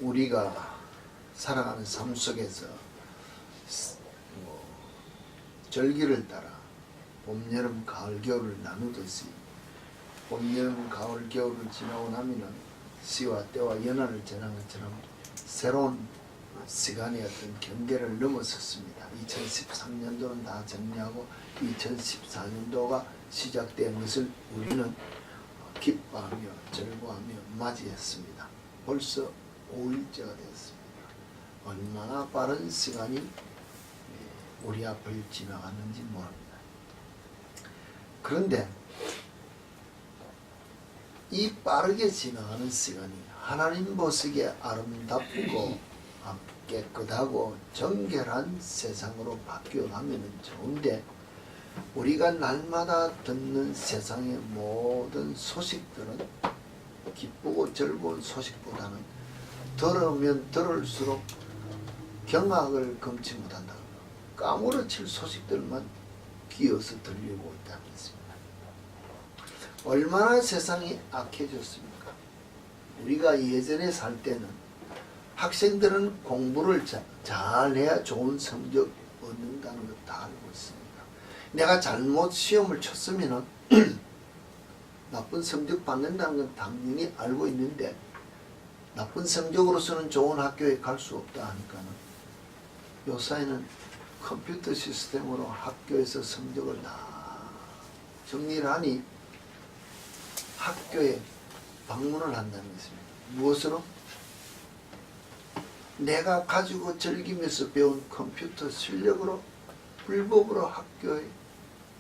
우리가 살아가는 삶 속에서 절기를 따라 봄, 여름, 가을, 겨울을 나누듯이 봄, 여름, 가을, 겨울을 지나고 나면은 시와 때와 연화를 지난 것처럼 새로운 시간의 어떤 경계를 넘어섰습니다. 2013년도는 다 정리하고 2014년도가 시작된 것을 우리는 기뻐하며 즐거워하며 맞이했습니다. 벌써 5일째가 되었습니다. 얼마나 빠른 시간이 우리 앞을 지나갔는지 모릅니다. 그런데 이 빠르게 지나가는 시간이 하나님 보시기에 아름답고 깨끗하고 정결한 세상으로 바뀌어가면 좋은데, 우리가 날마다 듣는 세상의 모든 소식들은 기쁘고 즐거운 소식보다는 들으면 들을수록 경악을 금치 못한다. 까무러칠 소식들만 기어서 들리고 있다는 것입니다. 얼마나 세상이 악해졌습니까? 우리가 예전에 살 때는 학생들은 공부를 잘해야 좋은 성적 얻는다는 걸 다 알고 있습니다. 내가 잘못 시험을 쳤으면 나쁜 성적 받는다는 건 당연히 알고 있는데, 나쁜 성적으로서는 좋은 학교에 갈 수 없다 하니까는 요사이는 컴퓨터 시스템으로 학교에서 성적을 다 정리를 하니 학교에 방문을 한다는 것입니다. 무엇으로? 내가 가지고 즐기면서 배운 컴퓨터 실력으로 불법으로 학교에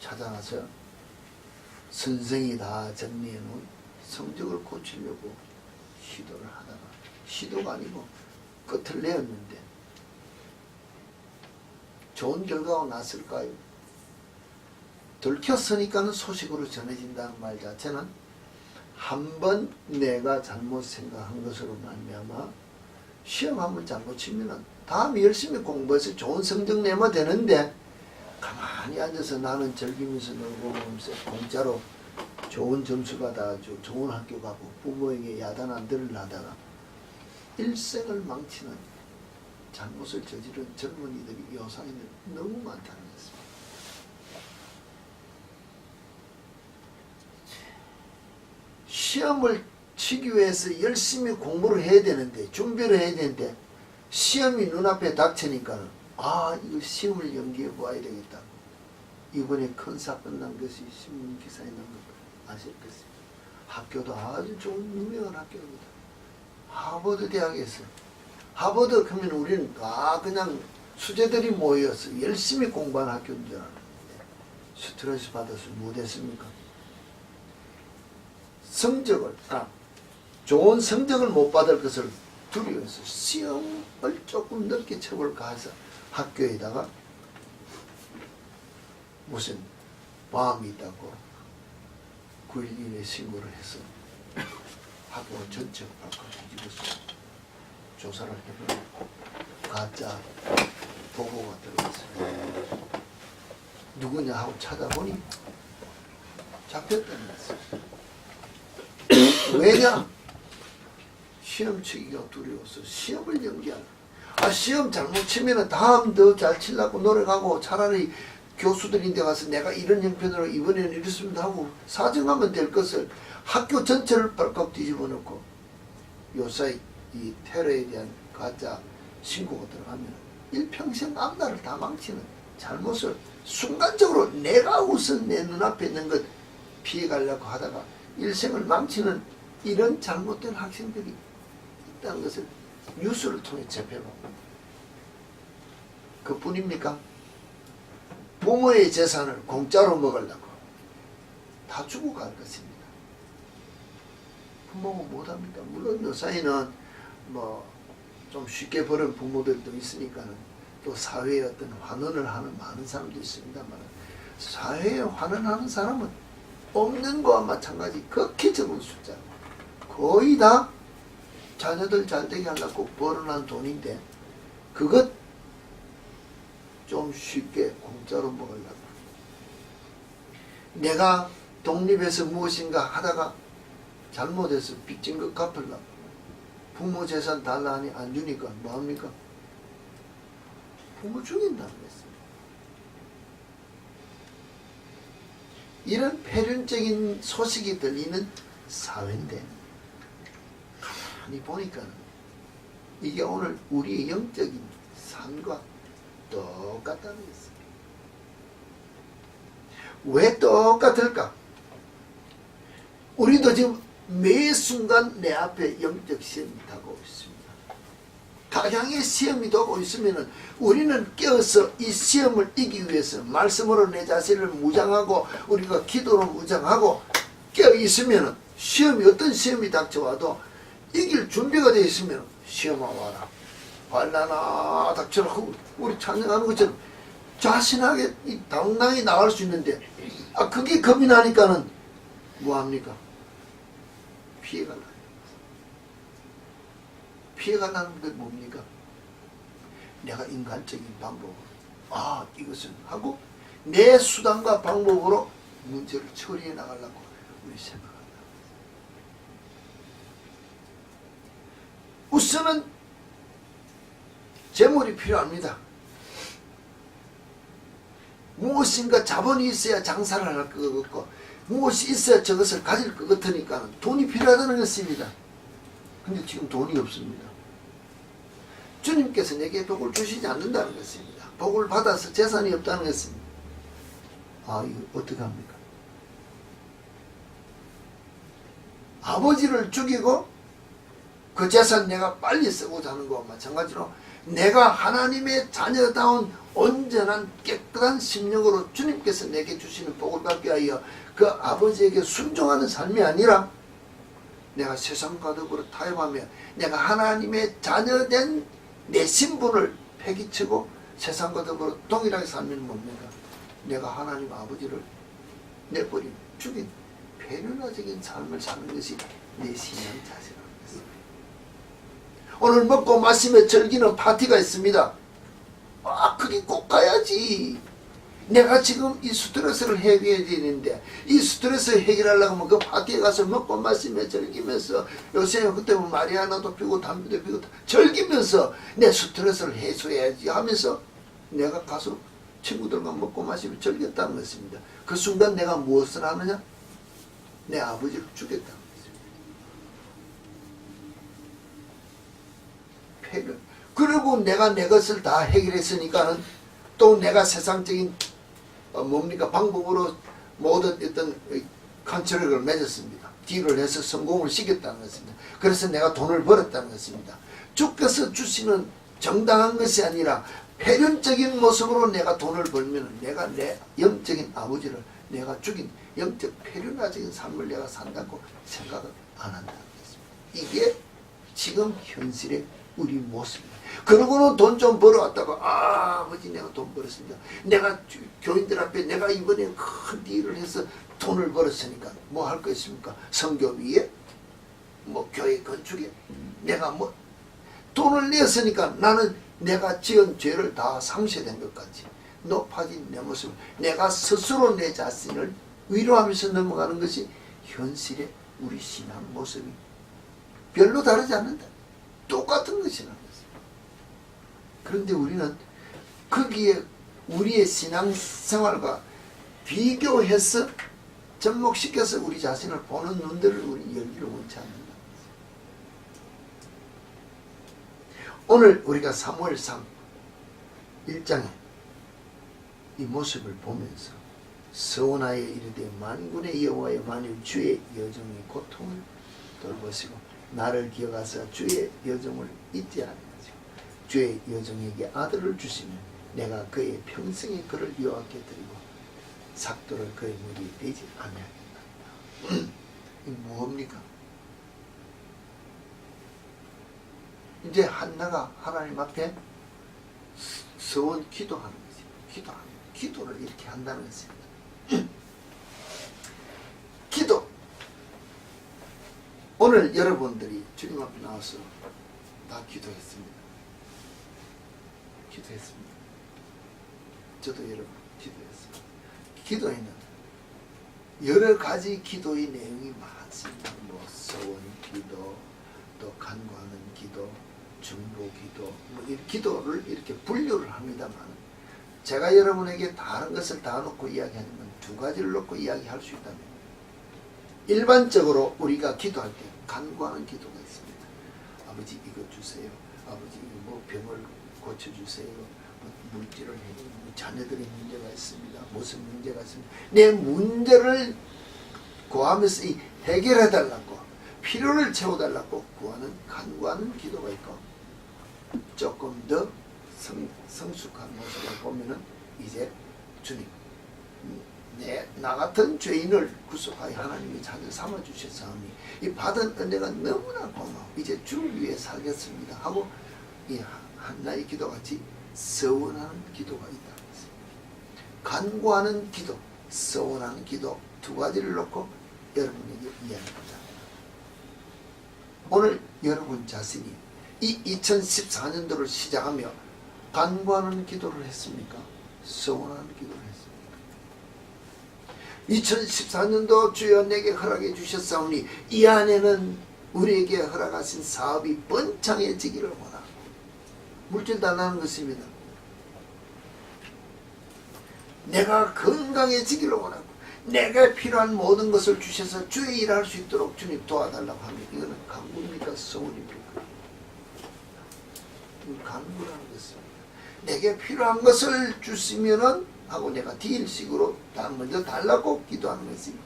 찾아가서 선생이 다 정리해 놓은 성적을 고치려고 시도를 하다가, 시도가 아니고 끝을 내었는데 좋은 결과가 났을까요? 들켰으니까는 소식으로 전해진다는 말 자체는 한 번 내가 잘못 생각한 것으로 말미암아 시험 한번 잘못 치면은 다음 열심히 공부해서 좋은 성적 내면 되는데, 가만히 앉아서 나는 즐기면서 놀고 보면서 공짜로 좋은 점수 받아가지고 좋은 학교 가고 부모에게 야단 안 들으려다가 일생을 망치는 잘못을 저지른 젊은이들이 요사이는 너무 많다는 것입니다. 시험을 치기 위해서 열심히 공부를 해야 되는데, 준비를 해야 되는데, 시험이 눈앞에 닥치니까 이거 시험을 연기해 보아야 되겠다. 이번에 큰 사건 난 것이 신문 기사에 난 것 아실 것입니다. 학교도 아주 좋은 유명한 학교입니다. 하버드 대학에서. 하버드 그러면 우리는 그냥 수재들이 모여서 열심히 공부한 학교인 줄 알았는데 스트레스 받아서 못했습니까? 좋은 성적을 못 받을 것을 두려워해서 시험을 조금 늦게 쳐볼까 해서 학교에다가 무슨 보험이 있다고 911에 신고를 해서 학교 전체 발표 뒤집어서 조사를 해보면 가짜 보고가 들어갔어요. 누구냐 하고 찾아보니 잡혔다는 거였어요. 왜냐? 시험 치기가 두려워서 시험을 연기하는. 시험 잘못 치면은 다음 더 잘 치려고 노력하고 차라리 교수들인데 가서 내가 이런 형편으로 이번에는 이랬습니다 하고 사정하면 될 것을 학교 전체를 발칵 뒤집어 놓고 요사이 이 테러에 대한 가짜 신고가 들어가면 일평생 앞날을 다 망치는 잘못을 순간적으로 내가 우선 내 눈앞에 있는 것 피해가려고 하다가 일생을 망치는 이런 잘못된 학생들이 있다는 것을 뉴스를 통해 접해봅니다. 그뿐입니까? 부모의 재산을 공짜로 먹으려고 다 주고 갈 것입니다. 부모가 못합니까? 물론 요사이는 좀 쉽게 버는 부모들도 있으니까는 또 사회에 어떤 환원을 하는 많은 사람도 있습니다만, 사회에 환원하는 사람은 없는 거와 마찬가지 극히 적은 숫자. 거의 다 자녀들 잘되게 하려고 벌어난 돈인데 그것 좀 쉽게 공짜로 먹으려고, 내가 독립해서 무엇인가 하다가 잘못해서 빚진 것 갚으려고 부모 재산 달라 하니 안 주니까 뭐합니까? 부모 죽인다는 거였습니다. 이런 폐륜적인 소식이 들리는 사회인데 가만히 보니까 이게 오늘 우리의 영적인 삶과 똑같다는 것입니다. 왜 똑같을까? 우리도 지금 매 순간 내 앞에 영적 시험이 다가오고 있습니다. 다양의 시험이 다가오고 있으면 우리는 깨어서 이 시험을 이기기 위해서 말씀으로 내 자신을 무장하고 우리가 기도로 무장하고 깨어 있으면 시험이 어떤 시험이 닥쳐와도 이길 준비가 되어 있으면 시험아 와라 환난아 닥쳐라 우리 찬양하는 것처럼 자신하게 당당히 나갈 수 있는데 그게 겁이 나니까는 뭐합니까? 피해가 나요. 피해가 나는 게 뭡니까? 내가 인간적인 방법으로 이것은 하고 내 수단과 방법으로 문제를 처리해 나가려고 우리 생각한다. 우선은 재물이 필요합니다. 무엇인가 자본이 있어야 장사를 할 것 같고 무엇이 있어야 저것을 가질 것 같으니까 돈이 필요하다는 것입니다. 근데 지금 돈이 없습니다. 주님께서 내게 복을 주시지 않는다는 것입니다. 복을 받아서 재산이 없다는 것입니다. 이거 어떻게 합니까? 아버지를 죽이고 그 재산 내가 빨리 쓰고자 하는 것과 마찬가지로 내가 하나님의 자녀다운 온전한 깨끗한 심령으로 주님께서 내게 주시는 복을 받기 위하여 그 아버지에게 순종하는 삶이 아니라 내가 세상과 더불어 타협하며 내가 하나님의 자녀된 내 신분을 폐기치고 세상과 더불어 동일하게 살면 뭡니까? 내가 하나님 아버지를 내버린 죽인 폐륜화적인 삶을 사는 것이 내 신앙 자세라는 것입니다. 오늘 먹고 마시며 즐기는 파티가 있습니다. 그게 꼭 가야지. 내가 지금 이 스트레스를 해결해야 되는데 이 스트레스 해결하려고 하면 그 파티에 가서 먹고 마시며 즐기면서 요새 그때 뭐 마리아나도 피우고 담배도 피우고 즐기면서 내 스트레스를 해소해야지 하면서 내가 가서 친구들과 먹고 마시며 즐겼다는 것입니다. 그 순간 내가 무엇을 하느냐? 내 아버지를 죽였다는 것입니다. 폐륜. 그리고 내가 내 것을 다 해결했으니까는 또 내가 세상적인 방법으로 모든 어떤 컨트롤을 맺었습니다. 딜을 해서 성공을 시켰다는 것입니다. 그래서 내가 돈을 벌었다는 것입니다. 주께서 주시는 정당한 것이 아니라 폐륜적인 모습으로 내가 돈을 벌면 내가 내 영적인 아버지를 내가 죽인 영적 폐륜화적인 삶을 내가 산다고 생각을 안 한다는 것입니다. 이게 지금 현실의 우리 모습입니다. 그러고는 돈 좀 벌어왔다가 아버지 내가 돈 벌었습니다. 내가 교인들 앞에 내가 이번에 큰 일을 해서 돈을 벌었으니까 뭐 할 거 있습니까? 성교비에 교회 건축에 내가 돈을 냈으니까 나는 내가 지은 죄를 다 상쇄된 것 같이 높아진 내 모습을 내가 스스로 내 자신을 위로하면서 넘어가는 것이 현실의 우리 신앙 모습이 별로 다르지 않는다. 똑같은 것이라는 것입니다. 그런데 우리는 거기에 우리의 신앙생활과 비교해서 접목시켜서 우리 자신을 보는 눈들을 우리 열기를 원치 않는다. 오늘 우리가 사무엘상 1장에 이 모습을 보면서 서원하여 이르되 만군의 여호와여 만일 주의 여종의 고통을 돌보시고 나를 기억하사 주의 여종을 잊지 않으시고 주의 여종에게 아들을 주시면 내가 그의 평생에 그를 여호와께 드리고 삭도를 그의 머리에 대지 아니하겠다. 이 뭡니까? 이제 한나가 하나님 앞에 서원 기도하는 것입니다. 기도를 이렇게 한다는 것입니다. 기도. 오늘 여러분들이 주님 앞에 나와서 다 기도했습니다. 저도 여러분 기도했습니다. 기도에는 여러 가지 기도의 내용이 많습니다. 서원 기도, 기도, 간구하는 기도, 중보 기도, 뭐 이 기도를 이렇게 분류를 합니다만, 제가 여러분에게 다른 것을 다 놓고 이야기하면 두 가지를 놓고 이야기할 수 있다면, 일반적으로 우리가 기도할 때 간구하는 기도가 있습니다. 아버지 이거 주세요. 아버지 뭐 병을 고쳐주세요. 뭐 물질을 해주세요. 자녀들의 문제가 있습니다. 무슨 문제가 있습니다. 내 문제를 구하면서 해결해달라고, 필요를 채워달라고 구하는 간구하는 기도가 있고, 조금 더 성숙한 모습을 보면은 이제 주님, 나 같은 죄인을 구속하여 하나님이 자녀 삼아 주셨사오니 이 받은 은혜가 너무나 고마워. 이제 주를 위해 살겠습니다 하고 이 한나의 기도같이 서원하는 기도가 있다. 간구하는 기도, 서원하는 기도 두 가지를 놓고 여러분에게 이야기합니다. 오늘 여러분 자신이 이 2014년도를 시작하며 간구하는 기도를 했습니까? 서원하는 기도를 했습니까? 2014년도 주여 내게 허락해 주셨사오니 이 안에는 우리에게 허락하신 사업이 번창해지기를 원하고, 물질 달라는 것입니다. 내가 건강해지기를 원하고, 내가 필요한 모든 것을 주셔서 주의 일할 수 있도록 주님 도와달라고 하면 이거는 간구입니까? 서원입니까? 간구라는 것입니다. 내게 필요한 것을 주시면은 하고 내가 딜식으로 먼저 달라고 기도하는 것입니다.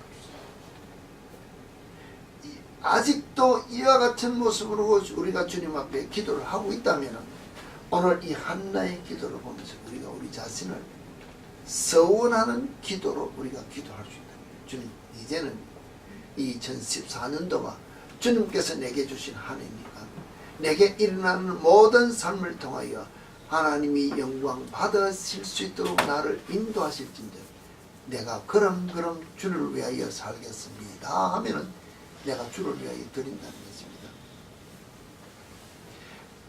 아직도 이와 같은 모습으로 우리가 주님 앞에 기도를 하고 있다면 오늘 이 한나의 기도를 보면서 우리가 우리 자신을 서원하는 기도로 우리가 기도할 수 있다. 주님, 이제는 2014년도가 주님께서 내게 주신 한 해니까 내게 일어나는 모든 삶을 통하여 하나님이 영광 받으실 수 있도록 나를 인도하실진대 내가 그럼 주를 위하여 살겠습니다 하면은 내가 주를 위하여 드린다는 것입니다.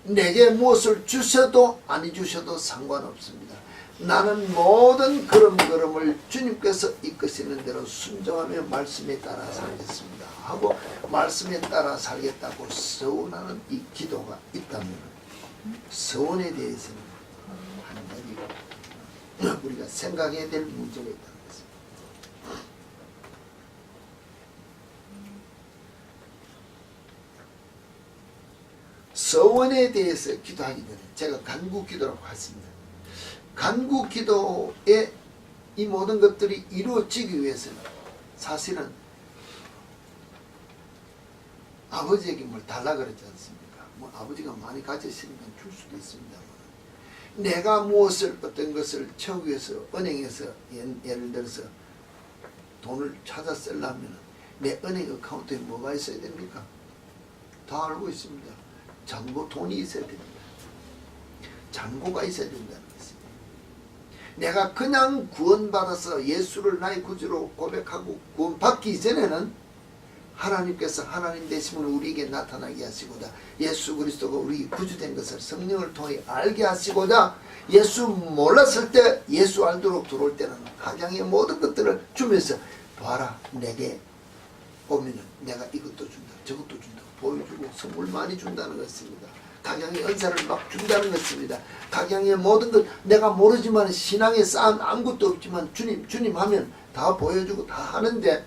내게 무엇을 주셔도 아니 주셔도 상관없습니다. 나는 모든 걸음걸음을 주님께서 이끄시는 대로 순종하며 말씀에 따라 살겠습니다 하고 말씀에 따라 살겠다고 서원하는 이 기도가 있다면 서원에 대해서는 한 가지 우리가 생각해야 될 문제가 있다는 것입니다. 서원에 대해서 기도하기 전에 제가 간구 기도라고 했습니다. 간구 기도에 이 모든 것들이 이루어지기 위해서는 사실은 아버지에게 뭘 달라 그러지 않습니까? 뭐 아버지가 많이 가지시니까 줄 수도 있습니다만, 내가 무엇을 어떤 것을 채우기 위해서 은행에서 예를 들어서 돈을 찾아 쓰려면 내 은행 어카운트에 뭐가 있어야 됩니까? 다 알고 있습니다. 잔고 돈이 있어야 됩니다. 잔고가 있어야 된다는 것입니다. 내가 그냥 구원받아서 예수를 나의 구주로 고백하고 구원받기 이전에는 하나님께서 하나님 되심을 우리에게 나타나게 하시고자 예수 그리스도가 우리 구주된 것을 성령을 통해 알게 하시고자 예수 몰랐을 때 예수 알도록 들어올 때는 각양의 모든 것들을 주면서 봐라 내게 오면은 내가 이것도 준다 저것도 준다 보여주고 선물 많이 준다는 것입니다. 각양의 은사를 막 준다는 것입니다. 각양의 모든 것 내가 모르지만 신앙에 쌓은 아무것도 없지만 주님 하면 다 보여주고 다 하는데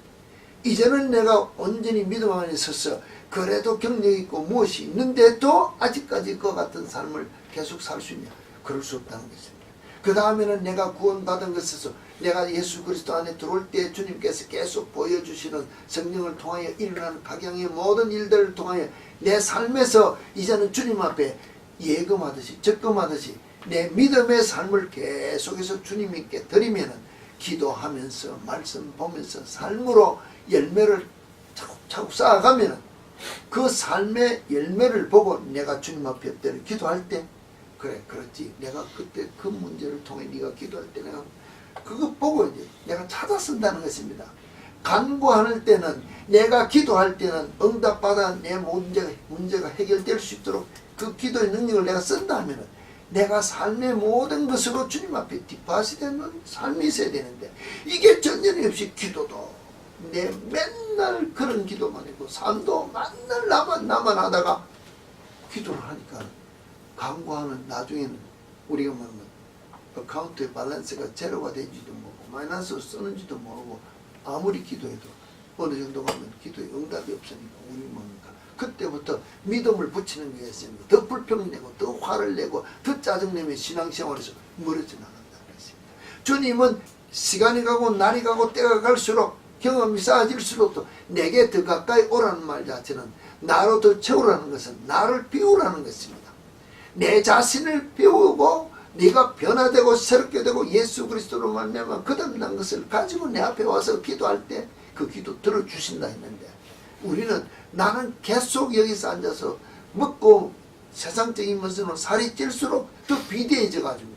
이제는 내가 온전히 믿음 안에 서서 그래도 경력이 있고 무엇이 있는데도 아직까지 그 같은 삶을 계속 살 수 있냐? 그럴 수 없다는 것입니다. 그 다음에는 내가 구원받은 것에서 내가 예수 그리스도 안에 들어올 때 주님께서 계속 보여주시는 성령을 통하여 일어나는 각양의 모든 일들을 통하여 내 삶에서 이제는 주님 앞에 예금하듯이 적금하듯이 내 믿음의 삶을 계속해서 주님께 드리면은 기도하면서 말씀 보면서 삶으로 열매를 차곡차곡 쌓아가면은 그 삶의 열매를 보고 내가 주님 앞에 엎드려 기도할 때 그래 그렇지 내가 그때 그 문제를 통해 네가 기도할 때 내가 그거 보고 이제 내가 찾아 쓴다는 것입니다. 간구할 때는 내가 기도할 때는 응답받아 내 문제가 해결될 수 있도록 그 기도의 능력을 내가 쓴다면은 내가 삶의 모든 것으로 주님 앞에 뒷받이 되는 삶이 있어야 되는데 이게 전혀 없이 기도도 내 맨날 그런 기도만 했고 삶도 맨날 나만 하다가 기도를 하니까 간구하는 나중에는 우리가 말하면 어카운트의 밸런스가 제로가 된지도 모르고 마이너스로 쓰는지도 모르고 아무리 기도해도 어느 정도 가면 기도에 응답이 없으니까 우리 뭡니까? 그때부터 믿음을 붙이는 게 있습니다. 더 불평 내고 더 화를 내고 더 짜증내면 신앙생활에서 멀어져 나간다는 것입니다. 주님은 시간이 가고 날이 가고 때가 갈수록 경험이 쌓아질수록 또 내게 더 가까이 오라는 말 자체는 나로 더 채우라는 것은 나를 비우라는 것입니다. 내 자신을 비우고 네가 변화되고 새롭게 되고 예수 그리스도로 말미암아 거듭난 것을 가지고 내 앞에 와서 기도할 때 그 기도 들어주신다 했는데 우리는 나는 계속 여기서 앉아서 먹고 세상적인 것으로 살이 찔수록 더 비대해져 가지고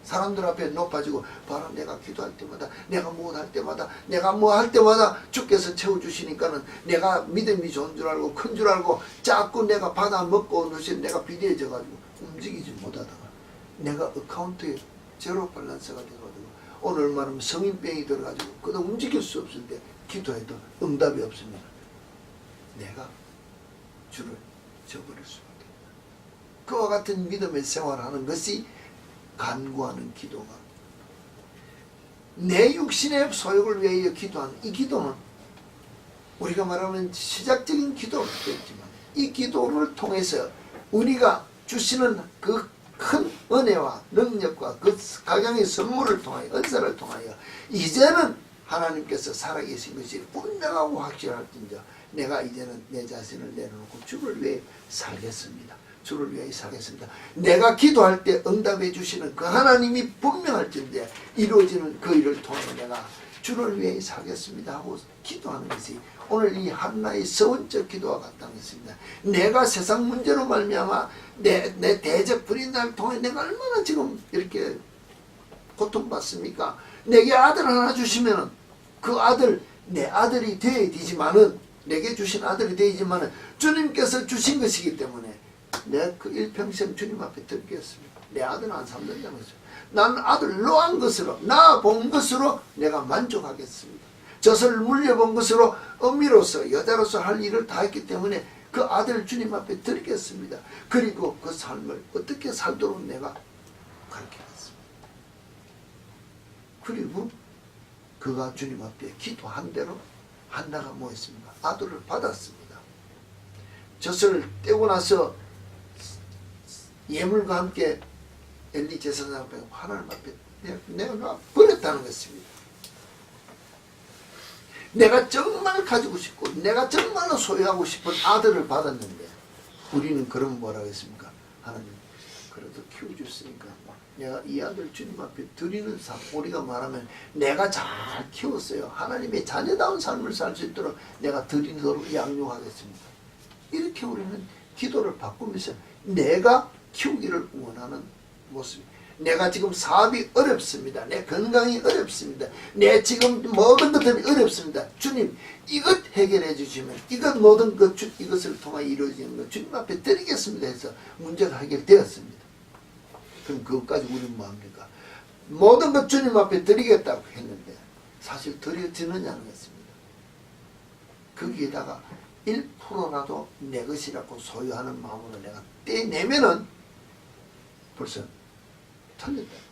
사람들 앞에 높아지고 바로 내가 기도할 때마다 내가 뭐 할 때마다 내가 뭐 할 때마다 주께서 채워주시니까는 내가 믿음이 좋은 줄 알고 큰 줄 알고 자꾸 내가 받아 먹고 누시 내가 비대해져 가지고 움직이지 못하다가 내가 어카운트에 제로 밸런스가 돼가지고 오늘 말하면 성인병이 들어가지고 그다 움직일 수 없을 때 기도해도 응답이 없으면 내가 주를 저버릴 수밖에 없다. 그와 같은 믿음의 생활하는 것이 간구하는 기도가 내 육신의 소욕을 위하여 기도하는 이 기도는 우리가 말하면 시작적인 기도가 있지만 이 기도를 통해서 우리가 주시는 그 큰 은혜와 능력과 그 각양의 선물을 통하여 은사를 통하여 이제는 하나님께서 살아계신 것이 분명하고 확실할진저 내가 이제는 내 자신을 내려놓고 주를 위해 살겠습니다. 주를 위해 살겠습니다. 내가 기도할 때 응답해 주시는 그 하나님이 분명할진데 이루어지는 그 일을 통해 내가 주를 위해 살겠습니다 하고 기도하는 것이 오늘 이 한나의 서원적 기도와 같다는 것입니다. 내가 세상 문제로 말미암아 내 대적 불인자를 통해 내가 얼마나 지금 이렇게 고통받습니까? 내게 아들 하나 주시면 그 아들 내 아들이 되어야 되지만은 내게 주신 아들이 되지만은 주님께서 주신 것이기 때문에 내 그 일평생 주님 앞에 드리겠습니다. 내 아들은 안 삼는다는 거죠. 나는 아들 노한 것으로 나 본 것으로 내가 만족하겠습니다. 젖을 물려본 것으로 어미로서 여자로서 할 일을 다 했기 때문에 그 아들 주님 앞에 드리겠습니다. 그리고 그 삶을 어떻게 살도록 내가 가르치겠습니다. 그리고 그가 주님 앞에 기도한 대로 한나가 뭐 했습니까? 아들을 받았습니다. 젖을 떼고 나서 예물과 함께 엘리 제사장 앞에 하나님 앞에 내가 버렸다는 것입니다. 내가 정말 가지고 싶고 내가 정말로 소유하고 싶은 아들을 받았는데 우리는 그럼 뭐라고 했습니까? 하나님 그래도 키워줬으니까 내가 이 아들 주님 앞에 드리는 삶 우리가 말하면 내가 잘 키웠어요. 하나님의 자녀다운 삶을 살 수 있도록 내가 드리도록 양육하겠습니다. 이렇게 우리는 기도를 바꾸면서 내가 키우기를 원하는 모습. 내가 지금 사업이 어렵습니다. 내 건강이 어렵습니다. 내 지금 모든 것들이 어렵습니다. 주님 이것 해결해 주시면 이것 모든 것 이것을 통해 이루어지는 것 주님 앞에 드리겠습니다 해서 문제가 해결되었습니다. 그럼 그것까지 우리는 뭐합니까? 모든 것 주님 앞에 드리겠다고 했는데 사실 드려지느냐는 것입니다. 거기에다가 1%라도 내 것이라고 소유하는 마음으로 내가 떼내면은 벌써 틀린다는 것입니다.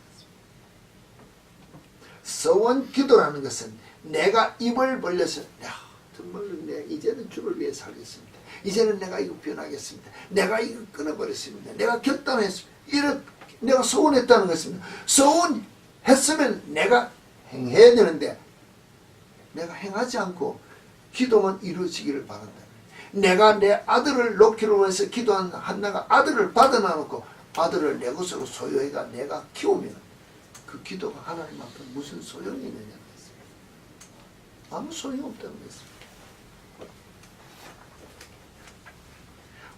서원 기도라는 것은 내가 입을 벌려서 야 정말로 내가 이제는 주를 위해 살겠습니다. 이제는 내가 이거 변하겠습니다. 내가 이거 끊어버렸습니다. 내가 결단했습니다. 이런 내가 소원했다는 것입니다. 소원했으면 내가 행해야 되는데 내가 행하지 않고 기도만 이루어지기를 바란다. 내가 내 아들을 놓기로 해서 기도한 한나가 아들을 받아놔놓고 아들을 내 것으로 소유해가 내가 키우면 그 기도가 하나님 앞에 무슨 소용이 있느냐는 것입니다. 아무 소용이 없다는 것입니다.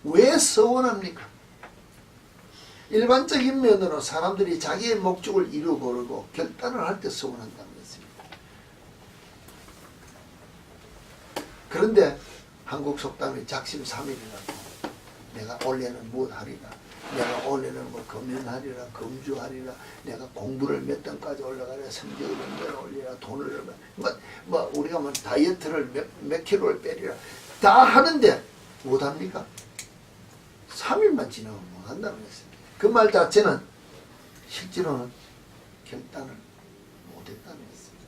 왜 서원합니까? 일반적인 면으로 사람들이 자기의 목적을 이루고르고 결단을 할 때 서원한다는 것입니다. 그런데 한국 속담이 작심삼일이라고 내가 올해는 무엇하리라 내가 올해는 뭐 금연하리라 금주하리라 내가 공부를 몇 단까지 올라가리라 성적을 몇 단 올리라 돈을 뭐 우리가 뭐 다이어트를 몇 킬로를 빼리라 다 하는데 못합니까? 3일만 지나면 못한다는 것입니다. 그 말 자체는 실제로는 결단을 못했다는 것입니다.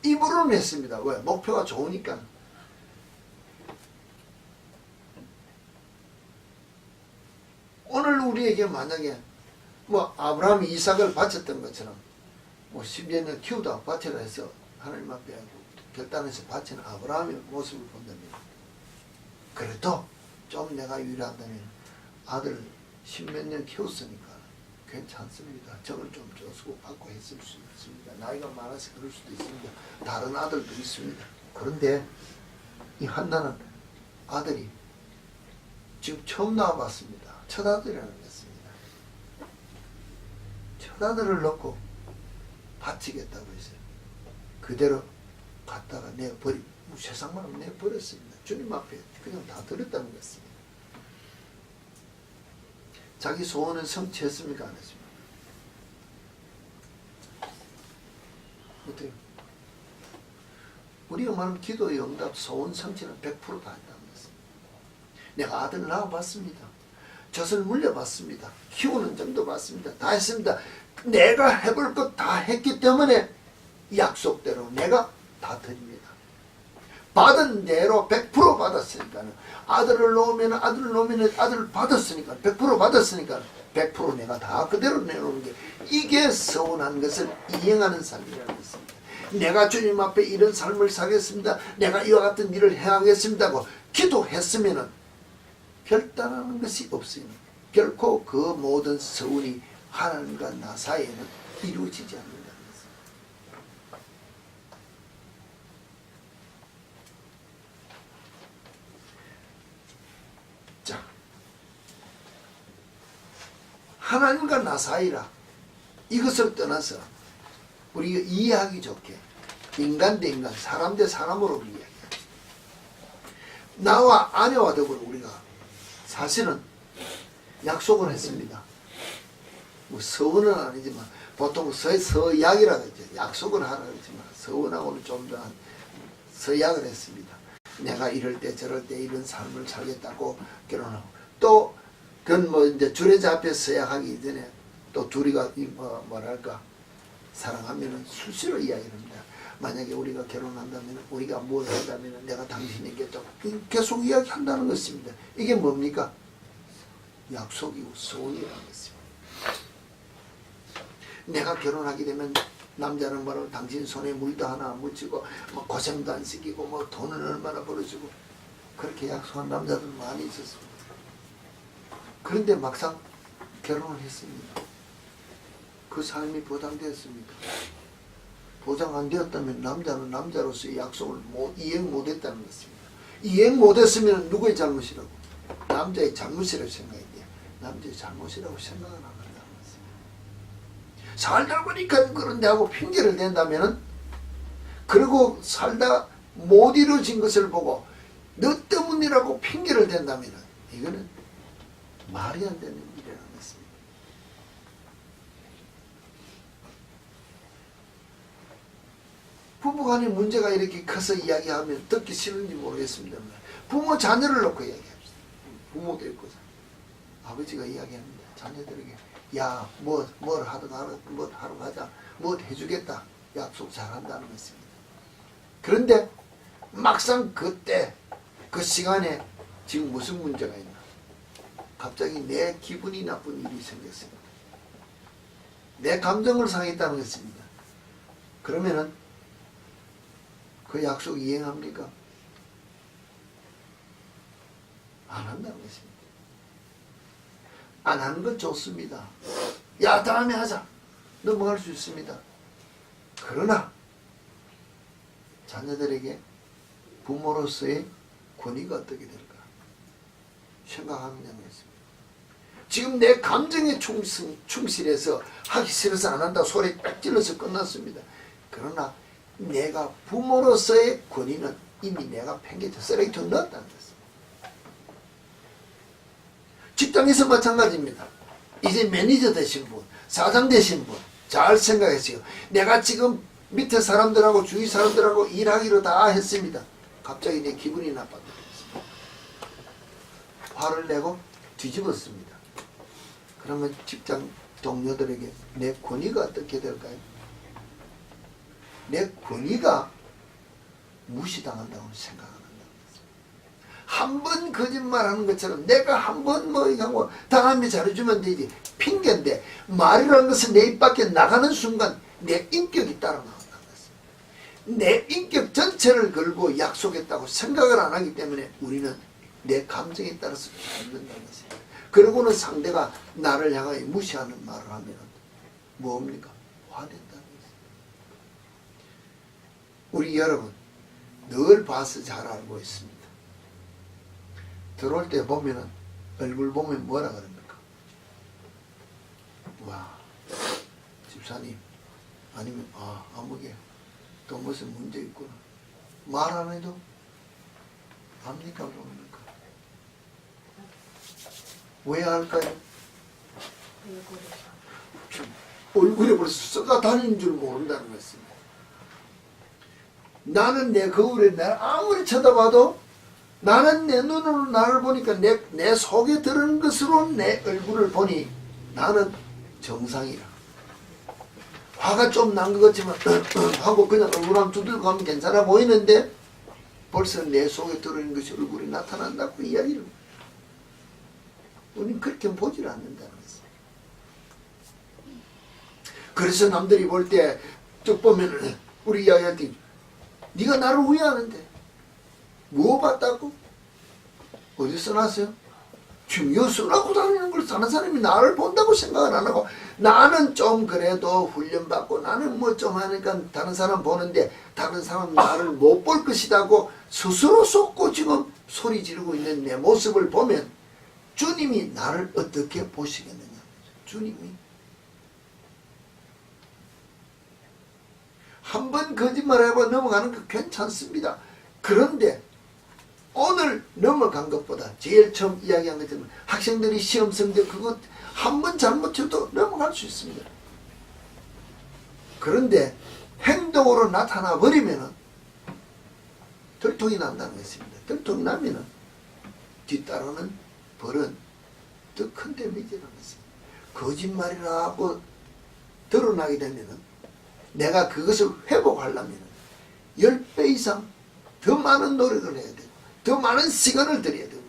입으로는 했습니다. 왜? 목표가 좋으니까. 오늘 우리에게 만약에 뭐 아브라함이 이삭을 바쳤던 것처럼 뭐 10여 년 키우다 바치라 해서 하나님 앞에 결단해서 바치는 아브라함의 모습을 본다면, 그래도 좀 내가 유리하다면 아들 10몇 년 키웠으니까 괜찮습니다. 저걸 좀 줘주고 받고 했을 수 있습니다. 나이가 많아서 그럴 수도 있습니다. 다른 아들도 있습니다. 그런데 이 한나는 아들이 지금 처음 나와봤습니다. 첫 아들이라는 것입니다. 첫 아들을 넣고 바치겠다고 했어요. 그대로 갖다가 세상만을 내버렸습니다. 주님 앞에 그냥 다 드렸다는 것입니다. 자기 소원은 성취했습니까? 안 했습니까? 어때요? 우리가 말하는 기도의 응답, 소원 성취는 100% 다 했다는 것입니다. 내가 아들 낳아봤습니다. 젖을 물려봤습니다. 키우는 점도 봤습니다. 다 했습니다. 내가 해볼 것 다 했기 때문에 약속대로 내가 다 드립니다. 받은 대로 100% 받았으니까, 아들을 놓으면 아들을 받았으니까 100% 받았으니까 100% 내가 다 그대로 내놓는 게, 이게 서운한 것을 이행하는 삶이라는 것입니다. 내가 주님 앞에 이런 삶을 살겠습니다. 내가 이와 같은 일을 행하겠습니다고 기도했으면은 결단하는 것이 없으니 결코 그 모든 서운이 하나님과 나 사이에는 이루어지지 않는다는 것입니다. 자, 하나님과 나 사이라 이것을 떠나서 우리가 이해하기 좋게 인간 대 인간, 사람 대 사람으로 이야기합니다. 나와 아내와 더불어 우리가 사실은 약속을 했습니다. 뭐 서원은 아니지만 보통 서약이라고 했죠. 약속을 하라고 했지만 서원하고는 좀 더 서약을 했습니다. 내가 이럴 때 저럴 때 이런 삶을 살겠다고 결혼하고, 또 그건 뭐 이제 주례자 앞에 서약하기 전에 또 둘이가 뭐랄까 사랑하면은 수시로 이야기를 합니다. 만약에 우리가 결혼한다면, 우리가 뭘 한다면 내가 당신에게 또 계속 이야기한다는 것입니다. 이게 뭡니까? 약속이고 소원이라는 것입니다. 내가 결혼하게 되면 남자는 뭐라고 당신 손에 물도 하나 안 묻히고 뭐 고생도 안 시키고 뭐 돈은 얼마나 벌어주고, 그렇게 약속한 남자들 많이 있었습니다. 그런데 막상 결혼을 했습니다. 그 삶이 보장되었습니까? 보장 안 되었다면 남자는 남자로서의 약속을 이행 못했다는 것입니다. 이행 못했으면 누구의 잘못이라고? 남자의 잘못이라고 생각했대요. 남자의 잘못이라고 생각은 안 한다는 것입니다. 살다 보니까 그런데 하고 핑계를 댄다면은, 그리고 살다 못 이루어진 것을 보고 너 때문이라고 핑계를 댄다면은, 이거는 말이 안 되는 일이라는 것입니다. 부부간의 문제가 이렇게 커서 이야기하면 듣기 싫은지 모르겠습니다만, 부모 자녀를 놓고 이야기합시다. 부모도 있고 아버지가 이야기합니다. 자녀들에게 야, 뭘 하러 가자, 뭐 해주겠다, 약속 잘한다는 것입니다. 그런데 막상 그때 그 시간에 지금 무슨 문제가 있나? 갑자기 내 기분이 나쁜 일이 생겼습니다. 내 감정을 상했다는 것입니다. 그러면은 그 약속 이행합니까? 안 한다는 것입니다. 안 하는 건 좋습니다. 야, 다음에 하자. 넘어갈 수 있습니다. 그러나 자녀들에게 부모로서의 권위가 어떻게 될까 생각하느냐는 것입니다. 지금 내 감정에 충실해서 하기 싫어서 안 한다 소리 딱 질러서 끝났습니다. 그러나 내가 부모로서의 권위는 이미 내가 팽개쳐 쓰레기통에 넣었다는 것입니다. 직장에서 마찬가지입니다. 이제 매니저 되신 분, 사장 되신 분 잘 생각했어요. 내가 지금 밑에 사람들하고 주위 사람들하고 일하기로 다 했습니다. 갑자기 내 기분이 나빴다. 화를 내고 뒤집었습니다. 그러면 직장 동료들에게 내 권위가 어떻게 될까요? 내 권위가 무시당한다고 생각을 한다는 거죠. 한 번 거짓말하는 것처럼 내가 한 번 뭐 이거 다음에 잘해주면 되지. 핑계인데 말이라는 것은 내 입 밖에 나가는 순간 내 인격이 따라 나온다는 거죠. 내 인격 전체를 걸고 약속했다고 생각을 안 하기 때문에 우리는 내 감정에 따라서 잘못된다는 것이에요. 그러고는 상대가 나를 향하여 무시하는 말을 하면 뭡니까? 화낸다는 것이에요. 우리 여러분 늘 봐서 잘 알고 있습니다. 들어올 때 보면은 얼굴 보면 뭐라 그럽니까? 와, 집사님 아니면 아무개 또 무슨 문제 있구나. 말 안 해도 압니까 모릅니까? 왜 할까요? 얼굴에 벌써 썩어 다니는 줄 모른다는 것입니다. 나는 내 거울에 나를 아무리 쳐다봐도 나는 내 눈으로 나를 보니까 내 속에 들은 것으로 내 얼굴을 보니 나는 정상이라. 화가 좀 난 것 같지만 하고 그냥 얼굴 한번 두들고 하면 괜찮아 보이는데 벌써 내 속에 들어있는 것이 얼굴이 나타난다고 이야기를. 우리는 그렇게 보질 않는다는 것이죠. 그래서 남들이 볼 때 쭉 보면 우리 이야기한테 네가 나를 우회하는데 뭐 봤다고? 어디 써놨어요? 중요 써놓고 다니는 걸 사는 사람이 나를 본다고 생각을 안 하고 나는 좀 그래도 훈련받고 나는 뭐 좀 하니까 다른 사람 보는데 다른 사람 나를 못 볼 것이라고 스스로 속고 지금 소리 지르고 있는 내 모습을 보면 주님이 나를 어떻게 보시겠느냐. 주님이 한 번 거짓말을 해봐 넘어가는 거 괜찮습니다. 그런데 오늘 넘어간 것보다 제일 처음 이야기한 것처럼 학생들이 시험 성적 그거 한 번 잘못해도 넘어갈 수 있습니다. 그런데 행동으로 나타나 버리면은 들통이 난다는 것입니다. 들통이 나면은 뒤따르는 벌은 더 큰 데미지라는 것입니다. 거짓말이라고 드러나게 되면은 내가 그것을 회복하려면 10배 이상 더 많은 노력을 해야 되고 더 많은 시간을 들여야 되고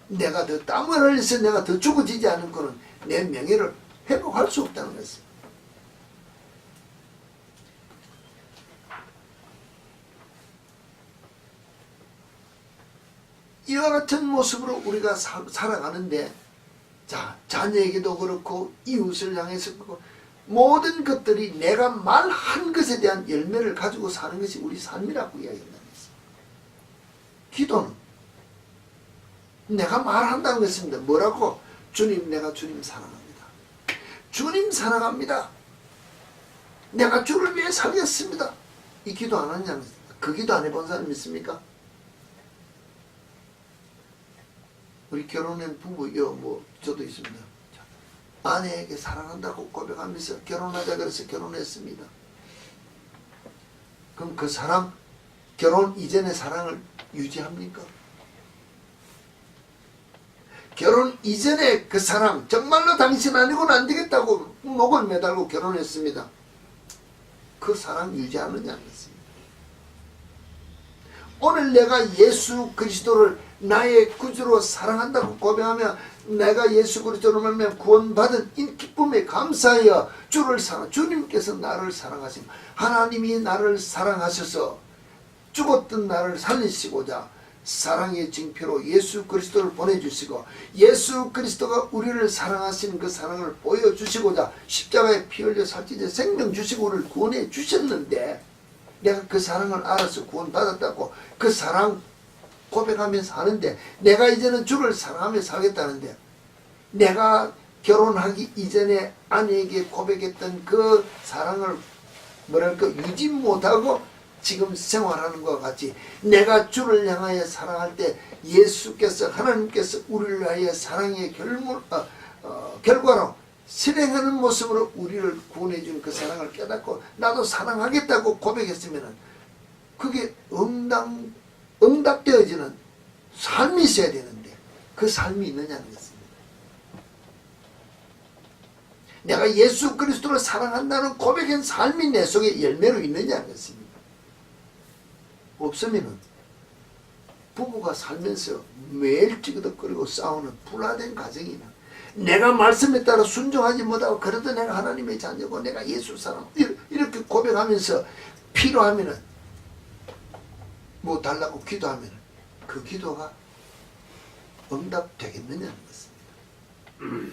내가 더 땀을 흘려서 내가 더 죽어지지 않은 거는 내 명예를 회복할 수 없다는 것입니다. 이와 같은 모습으로 우리가 살아가는데 자, 자녀에게도 그렇고 이웃을 향해서 그렇고 모든 것들이 내가 말한 것에 대한 열매를 가지고 사는 것이 우리 삶이라고 이야기한다는 것입니다. 기도는 내가 말한다는 것입니다. 뭐라고? 주님, 내가 주님 사랑합니다. 주님 사랑합니다. 내가 주를 위해 살겠습니다. 이 기도 안 하냐는 것입니다. 그 기도 안 해본 사람 있습니까? 우리 결혼한 부부, 뭐 저도 있습니다. 아내에게 사랑한다고 고백하면서 결혼하자 그래서 결혼했습니다. 그럼 그 사람 결혼 이전의 사랑을 유지합니까? 결혼 이전에 그 사람 정말로 당신 아니고는 안 되겠다고 목을 매달고 결혼했습니다. 그 사랑 유지하느냐는 것입니다. 오늘 내가 예수 그리스도를 나의 구주로 사랑한다고 고백하며 내가 예수 그리스도로 말미암아 구원받은 이 기쁨에 감사하여 주를 사랑, 주님께서 나를 사랑하시며 하나님이 나를 사랑하셔서 죽었던 나를 살리시고자 사랑의 징표로 예수 그리스도를 보내주시고 예수 그리스도가 우리를 사랑하시는 그 사랑을 보여주시고자 십자가에 피 흘려 살찌져 생명 주시고 우리를 구원해 주셨는데 내가 그 사랑을 알아서 구원받았다고 그 사랑 고백하면서 하는데 내가 이제는 주를 사랑하며 살겠다는데 내가 결혼하기 이전에 아내에게 고백했던 그 사랑을 뭐랄까 유지 못하고 지금 생활하는 것과 같이 내가 주를 향하여 사랑할 때 예수께서 하나님께서 우리를 위하여 사랑의 결과로 실행하는 모습으로 우리를 구원해 준 그 사랑을 깨닫고 나도 사랑하겠다고 고백했으면 그게 응답되어지는 삶이 있어야 되는데 그 삶이 있느냐는 것입니다. 내가 예수 그리스도를 사랑한다는 고백한 삶이 내 속에 열매로 있느냐는 것입니다. 없으면은 부부가 살면서 매일 찌그덕거리고 싸우는 불화된 가정이나 내가 말씀에 따라 순종하지 못하고 그래도 내가 하나님의 자녀고 내가 예수 사람 이렇게 고백하면서 필요하면은 뭐 달라고 기도하면 그 기도가 응답되겠느냐는 것입니다.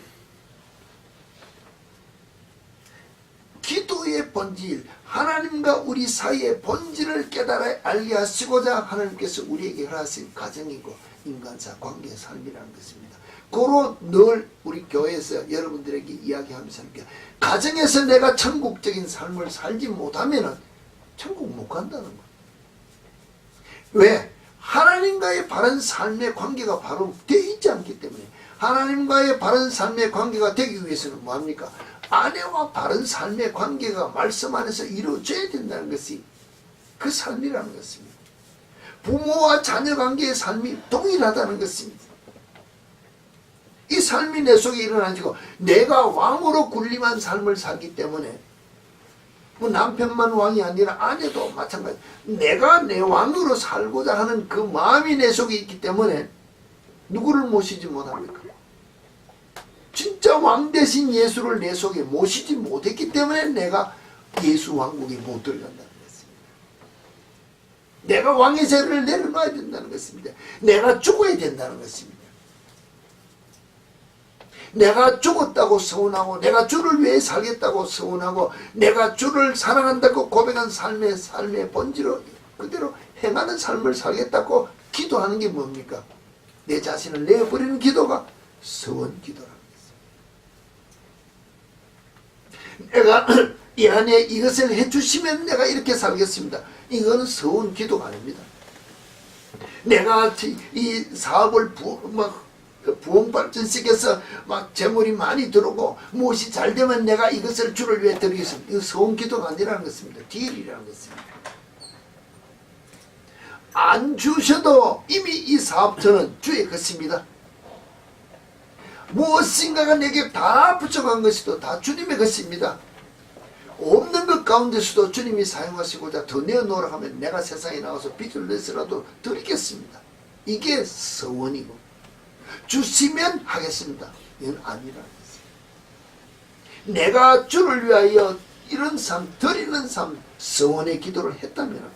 기도의 본질, 하나님과 우리 사이의 본질을 깨달아 알게 하시고자 하나님께서 우리에게 허락하신 가정이고 인간사 관계의 삶이라는 것입니다. 고로 늘 우리 교회에서 여러분들에게 이야기하면서 가정에서 내가 천국적인 삶을 살지 못하면 천국 못 간다는 거예요. 왜? 하나님과의 바른 삶의 관계가 바로 되어 있지 않기 때문에. 하나님과의 바른 삶의 관계가 되기 위해서는 뭐합니까? 아내와 바른 삶의 관계가 말씀 안에서 이루어져야 된다는 것이 그 삶이라는 것입니다. 부모와 자녀 관계의 삶이 동일하다는 것입니다. 이 삶이 내 속에 일어나지고 내가 왕으로 군림한 삶을 살기 때문에 뭐 남편만 왕이 아니라 아내도 마찬가지. 내가 내 왕으로 살고자 하는 그 마음이 내 속에 있기 때문에 누구를 모시지 못합니까? 진짜 왕 대신 예수를 내 속에 모시지 못했기 때문에 내가 예수 왕국에 못 들어간다는 것입니다. 내가 왕의 세를 내려놔야 된다는 것입니다. 내가 죽어야 된다는 것입니다. 내가 죽었다고 서운하고 내가 주를 위해 살겠다고 서운하고 내가 주를 사랑한다고 고백한 삶의 본질을 그대로 행하는 삶을 살겠다고 기도하는 게 뭡니까? 내 자신을 내버리는 기도가 서원 기도라는 것입니다. 내가 이 안에 이것을 해주시면 내가 이렇게 살겠습니다. 이거는 서원 기도가 아닙니다. 내가 이 사업을 부흥발전식에서 막 재물이 많이 들어오고 무엇이 잘 되면 내가 이것을 주를 위해 드리겠습니다. 이거 서원 기도가 아니라는 것입니다. 딜이라는 것입니다. 안 주셔도 이미 이 사업처는 주의 것입니다. 무엇인가가 내게 다 붙여간 것이도 다 주님의 것입니다. 없는 것 가운데서도 주님이 사용하시고자 더 내어놓으라 하면 내가 세상에 나와서 빚을 내서라도 드리겠습니다. 이게 서원이고 주시면 하겠습니다. 이건 아니라는 것입니다. 내가 주를 위하여 이런 삶, 드리는 삶, 서원의 기도를 했다면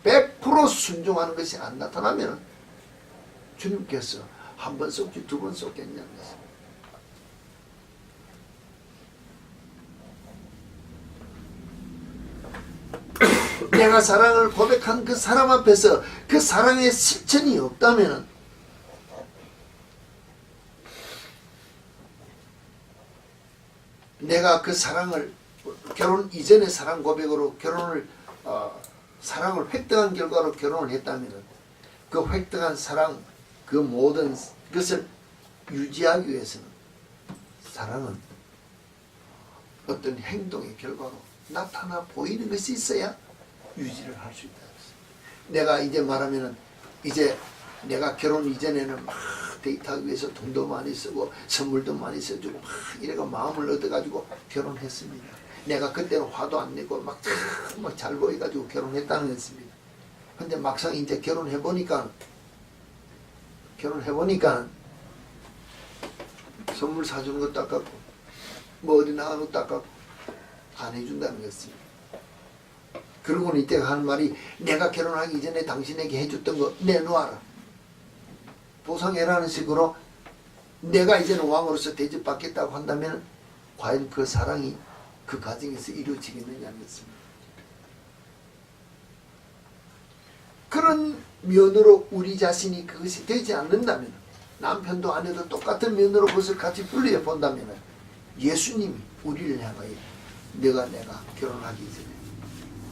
100% 순종하는 것이 안 나타나면 주님께서 한 번 쏟지 두 번 쏟겠냐는 것입니다. 내가 사랑을 고백한 그 사람 앞에서 그 사랑의 실천이 없다면 내가 그 사랑을 결혼 이전의 사랑 고백으로 사랑을 획득한 결과로 결혼을 했다면 그 획득한 사랑 그 모든 것을 유지하기 위해서는 사랑은 어떤 행동의 결과로 나타나 보이는 것이 있어야 유지를 할 수 있다. 내가 이제 말하면은 이제 내가 결혼 이전에는 막 데이트하기 위해서 돈도 많이 쓰고 선물도 많이 써주고 막 이래가 마음을 얻어가지고 결혼했습니다. 내가 그때는 화도 안 내고 막 잘 보여가지고 결혼했다는 것입니다. 근데 막상 이제 결혼해보니까 선물 사주는 것도 아깝고 뭐 어디 나가는 것도 아깝고 안 해준다는 것입니다. 그러고는 이때가 하는 말이 내가 결혼하기 전에 당신에게 해줬던 거 내놓아라. 보상해라는 식으로 내가 이제는 왕으로서 대접받겠다고 한다면 과연 그 사랑이 그 가정에서 이루어지겠느냐는 것입니다. 그런 면으로 우리 자신이 그것이 되지 않는다면 남편도 아내도 똑같은 면으로 그것을 같이 분리해 본다면 예수님이 우리를 향하여 내가 결혼하기 전에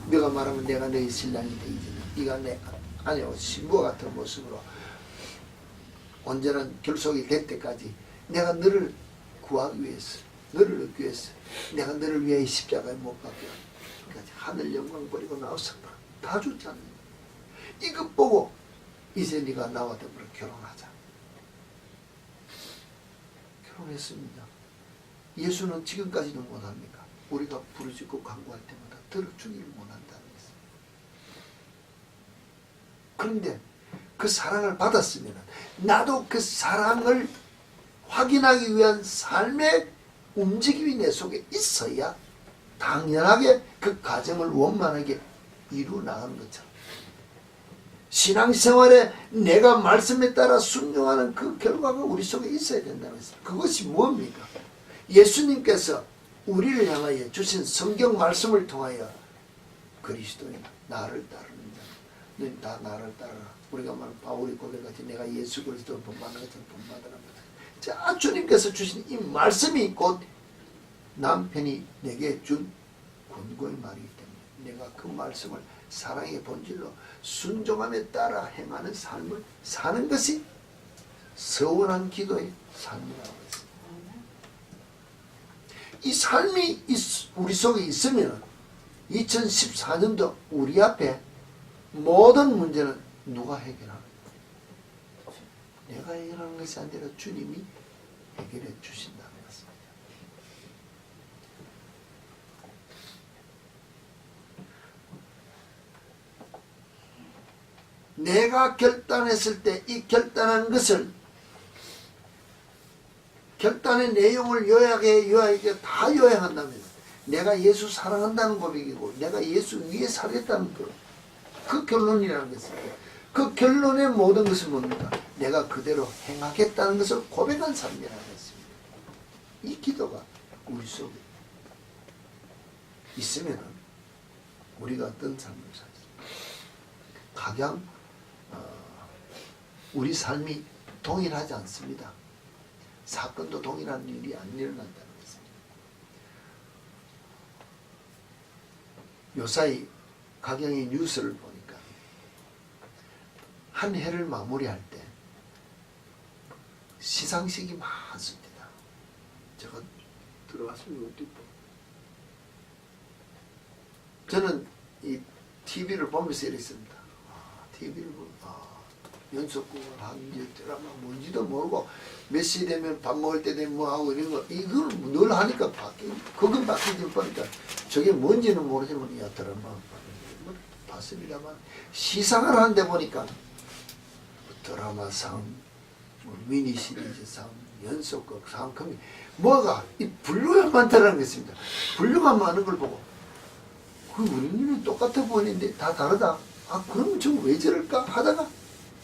네가 말하면 내가 너의 신랑이 되기 전에 네가 내 아내와 신부와 같은 모습으로 온전한 결속이 될 때까지 내가 너를 구하기 위해서 너를 얻기 위해서 내가 너를 위해 십자가에 못 박혀 하늘 영광 버리고 나와서 다 줬잖아요. 이것 보고 이제 네가 나와 더불어 결혼하자. 결혼했습니다. 예수는 지금까지도 못합니까? 우리가 부르짖고 간구할 때마다 들어주기를 못한다는 것입니다. 그런데 그 사랑을 받았으면 나도 그 사랑을 확인하기 위한 삶의 움직임이 내 속에 있어야 당연하게 그 과정을 원만하게 이루어 나가는 것처럼 신앙생활에 내가 말씀에 따라 순종하는 그 결과가 우리 속에 있어야 된다는 것입니다. 그것이 뭡니까? 예수님께서 우리를 향하여 주신 성경 말씀을 통하여 그리스도인 나를 따르는 자 너희 다 나를 따르라. 우리가 말하는 바울이 고백하지 내가 예수 그리스도를 본받는 것처럼 본받으라. 자, 주님께서 주신 이 말씀이 곧 남편이 내게 준 권고의 말이기 때문에 내가 그 말씀을 사랑의 본질로 순종함에 따라 행하는 삶을 사는 것이 서원한 기도의 삶이라고 했습니다. 이 삶이 우리 속에 있으면 2014년도 우리 앞에 모든 문제는 누가 해결하는 거예요? 내가 해결하는 것이 아니라 주님이 해결해 주신다는 것입니다. 내가 결단했을 때 이 결단한 것을 결단의 내용을 요약에 다 요약한다면 내가 예수 사랑한다는 고백이고 내가 예수 위에 살겠다는 그 결론이라는 것입니다. 그 결론의 모든 것은 뭡니까? 내가 그대로 행하겠다는 것을 고백한 삶이라는 것입니다. 이 기도가 우리 속에 있으면 우리가 어떤 삶을 살습니까? 각양 우리 삶이 동일하지 않습니다. 사건도 동일한 일이 안 일어난다는 것입니다. 요사이 각양의 뉴스를 보니까 한 해를 마무리할 때 시상식이 많습니다. 제가 들어갔으면 어디 저는 이 TV를 보면서 이랬습니다. TV를 보면 연속극을 하는지 드라마 뭔지도 모르고 몇 시 되면 밥 먹을 때 되면 뭐 하고 이런 거 이걸 늘 하니까 그건 바뀌지 보니까 저게 뭔지는 모르지만 야 드라마 봤습니다만 시상을 하는데 보니까 드라마상 미니 시리즈상 연속극 상금이 뭐가 이 분류가 많다는 것입니다. 분류가 많은 걸 보고 그 우리는 똑같아 보이는데 다 다르다. 아 그러면 저 왜 저럴까 하다가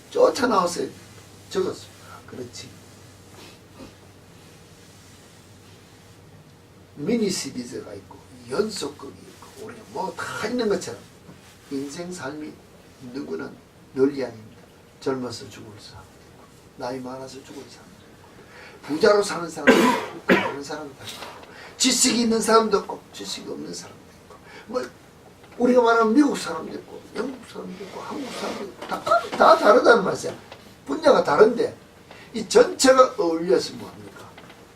쫓아나왔어요. 적었어요. 아, 그렇지. 미니 시리즈가 있고 연속극이 있고 우리가 뭐 다 있는 것처럼 인생 삶이 누구는 널리 아닙니다. 젊어서 죽을 사람도 있고 나이 많아서 죽을 사람도 있고 부자로 사는 사람도 있고 가난한 사람도 있고 지식이 있는 사람도 있고 지식이 없는 사람도 있고 뭐 우리가 말하는 미국 사람도 있고 영국 사람도 있고 한국 사람도 있고 다 다르다는 말이야. 분야가 다른데 이 전체가 어울려서 뭐합니까?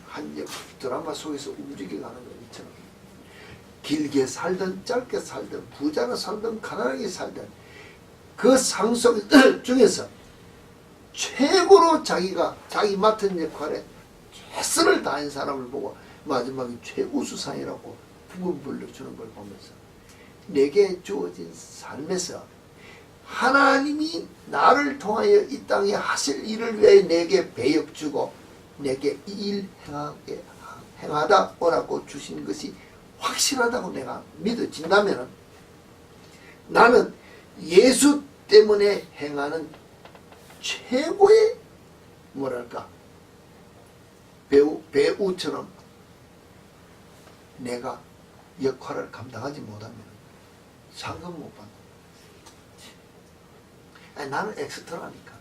한 드라마 속에서 움직여가는 것처럼 길게 살든 짧게 살든 부자로 살든 가난하게 살든 그 상 중에서 최고로 자기가 자기 맡은 역할에 최선을 다한 사람을 보고 마지막에 최우수상이라고 부분 불러주는 걸 보면서 내게 주어진 삶에서 하나님이 나를 통하여 이 땅에 하실 일을 위해 내게 배역 주고 내게 이 일 행하다 오라고 주신 것이 확실하다고 내가 믿어진다면 나는 예수 때문에 행하는 최고의 뭐랄까 배우처럼 내가 역할을 감당하지 못하면 상금 못 받는 거야. 나는 엑스트라니까.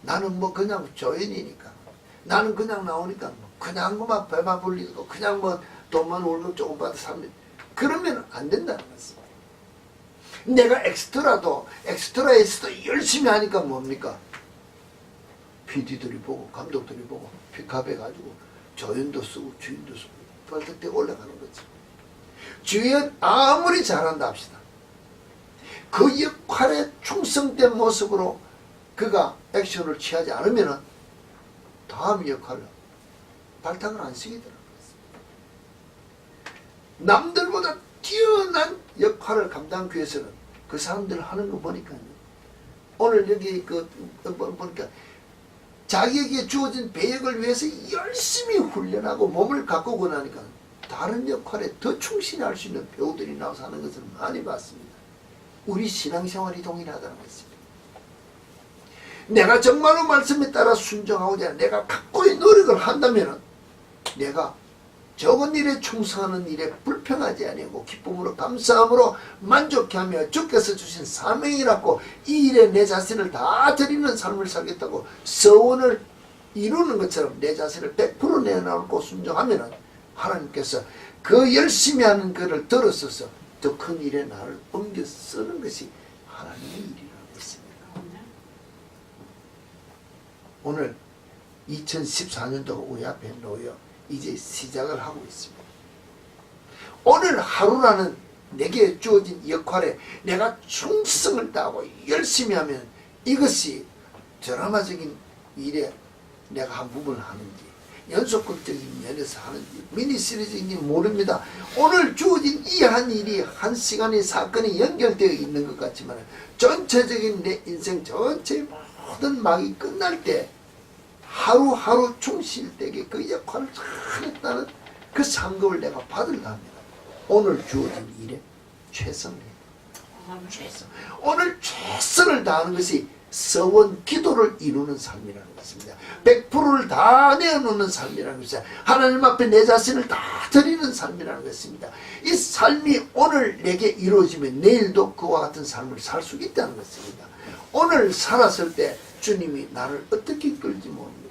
나는 뭐 그냥 조연이니까. 나는 그냥 나오니까 뭐 그냥 그만 배만 불리고 그냥 뭐 돈만 월급 조금 받아 살면 그러면 안 된다는 것입니다. 내가 엑스트라도 엑스트라에서도 열심히 하니까 뭡니까? PD들이 보고 감독들이 보고 픽업해가지고 조연도 쓰고 주인도 쓰고 벌떡대 올라가는 거지. 주연 아무리 잘한다 합시다. 그 역할에 충성된 모습으로 그가 액션을 취하지 않으면 다음 역할을 발탁을 안 시키더라고요. 남들보다 뛰어난 역할을 감당하기 위해서는 그 사람들 하는 거 보니까요. 오늘 여기 보니까 자기에게 주어진 배역을 위해서 열심히 훈련하고 몸을 가꾸고 나니까 다른 역할에 더 충실히 할 수 있는 배우들이 나와서 하는 것을 많이 봤습니다. 우리 신앙생활이 동일하다는 것입니다. 내가 정말로 말씀에 따라 순종하고자 내가 각고의 노력을 한다면 내가 적은 일에 충성하는 일에 불평하지 아니하고 기쁨으로 감사함으로 만족하며 주께서 주신 사명이라고 이 일에 내 자신을 다 드리는 삶을 살겠다고 서원을 이루는 것처럼 내 자신을 100% 내놓고 순종하면 하나님께서 그 열심히 하는 그를 들어서서 더 큰 일에 나를 옮겨 쓰는 것이 하나님의 일이라고 했습니다. 오늘 2014년도가 우리 앞에 놓여 이제 시작을 하고 있습니다. 오늘 하루라는 내게 주어진 역할에 내가 충성을 다하고 열심히 하면 이것이 드라마적인 일에 내가 한 부분을 하는지 연속극적인 면에서 하는지 미니시리즈인지 모릅니다. 오늘 주어진 이 한 일이 한 시간의 사건이 연결되어 있는 것 같지만 전체적인 내 인생 전체 모든 막이 끝날 때 하루하루 충실되게 그 역할을 잘 했다는 그 상급을 내가 받으려 합니다. 오늘 주어진 일에 최선을 해야 최선. 오늘 최선을 다하는 것이 서원 기도를 이루는 삶이라는 것입니다. 100%를 다 내어놓는 삶이라는 것입니다. 하나님 앞에 내 자신을 다 드리는 삶이라는 것입니다. 이 삶이 오늘 내게 이루어지면 내일도 그와 같은 삶을 살 수 있다는 것입니다. 오늘 살았을 때 주님이 나를 어떻게 이끌지 모릅니다.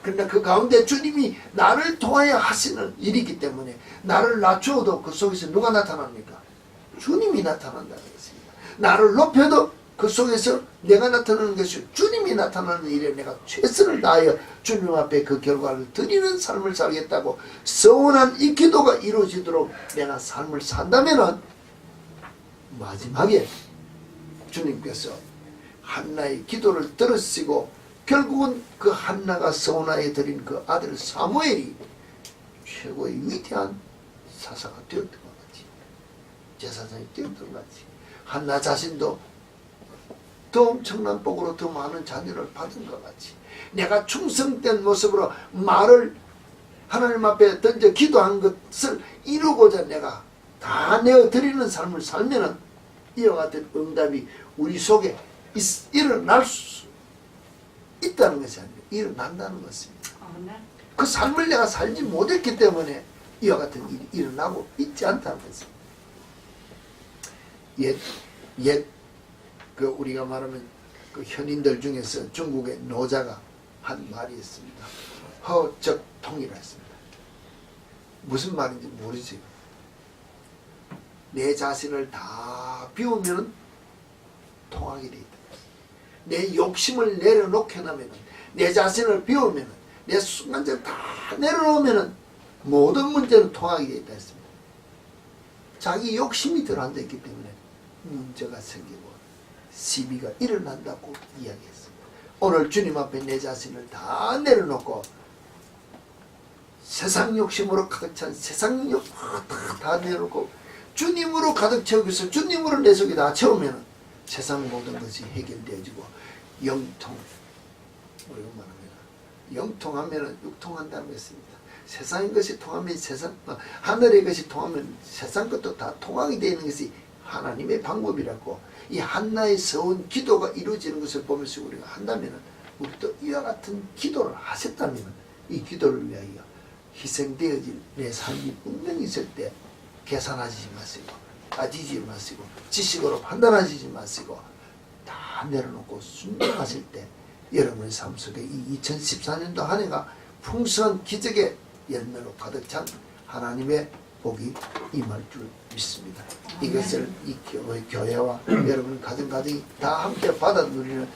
그러나 그 가운데 주님이 나를 통하여 하시는 일이기 때문에 나를 낮추어도 그 속에서 누가 나타납니까? 주님이 나타난다는 것입니다. 나를 높여도 그 속에서 내가 나타나는 것이 주님이 나타나는 일에 내가 최선을 다하여 주님 앞에 그 결과를 드리는 삶을 살겠다고 서원한 이 기도가 이루어지도록 내가 삶을 산다면 마지막에 주님께서 한나의 기도를 들으시고 결국은 그 한나가 서원하에 드린 그 아들 사무엘이 최고의 위대한 사사가 되었던 것 같이 제사장이 되었던 것 같이 한나 자신도 더 엄청난 복으로 더 많은 자녀를 받은 것 같이 내가 충성된 모습으로 말을 하나님 앞에 던져 기도한 것을 이루고자 내가 다 내어드리는 삶을 살면 이와 같은 응답이 우리 속에 일어날 수 있다는 것이 아니라 일어난다는 것입니다. 그 삶을 내가 살지 못했기 때문에 이와 같은 일이 일어나고 있지 않다는 것입니다. 그 우리가 말하면 그 현인들 중에서 중국의 노자가 한 말이 있습니다. 허적통이라 했습니다. 무슨 말인지 모르지. 내 자신을 다 비우면 통하게 돼 있다. 내 욕심을 내려놓게 하면 내 자신을 비우면 내 순간적으로 다 내려놓으면 모든 문제는 통하게 돼 있다 했습니다. 자기 욕심이 들어앉아있기 때문에 문제가 생기고 시비가 일어난다고 이야기했습니다. 오늘 주님 앞에 내 자신을 다 내려놓고 세상 욕심으로 가득 찬 세상 욕 다 내려놓고 주님으로 가득 채우면서 주님으로 내 속에 다 채우면 세상 모든 것이 해결되어지고 영통, 우리가 말합니다. 영통하면 육통한다는 것입니다. 세상의 것이 통하면 하늘의 것이 통하면 세상 것도 다 통하게 되는 것이 하나님의 방법이라고 이 한나의 서원 기도가 이루어지는 것을 보면서 우리가 한다면 우리도 이와 같은 기도를 하셨다면 이 기도를 위하여 희생되어질 내 삶이 분명히 있을 때 계산하지 마시고 따지지 마시고 지식으로 판단하지 마시고 다 내려놓고 순종하실 때 여러분의 삶 속에 이 2014년도 한 해가 풍성한 기적의 열매로 가득 찬 하나님의 복이 임할 줄 믿습니다. 이것을 이 교회와 여러분 가정가정이 다 함께 받아 누리는